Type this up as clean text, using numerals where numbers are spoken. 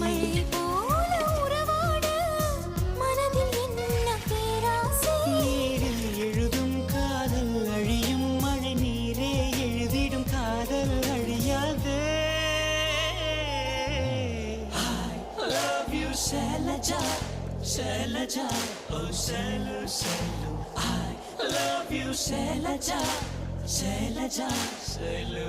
மழை போல உறவாட மனதில் என்ன பேராசை நீரில் எழுதும் காதல் அழியும் மழை நீரே எழுதிடும் காதல் அழியாது I love you Shailaja Shailaja oh Shailu Shailu I love you Shailaja Shailaja Shailu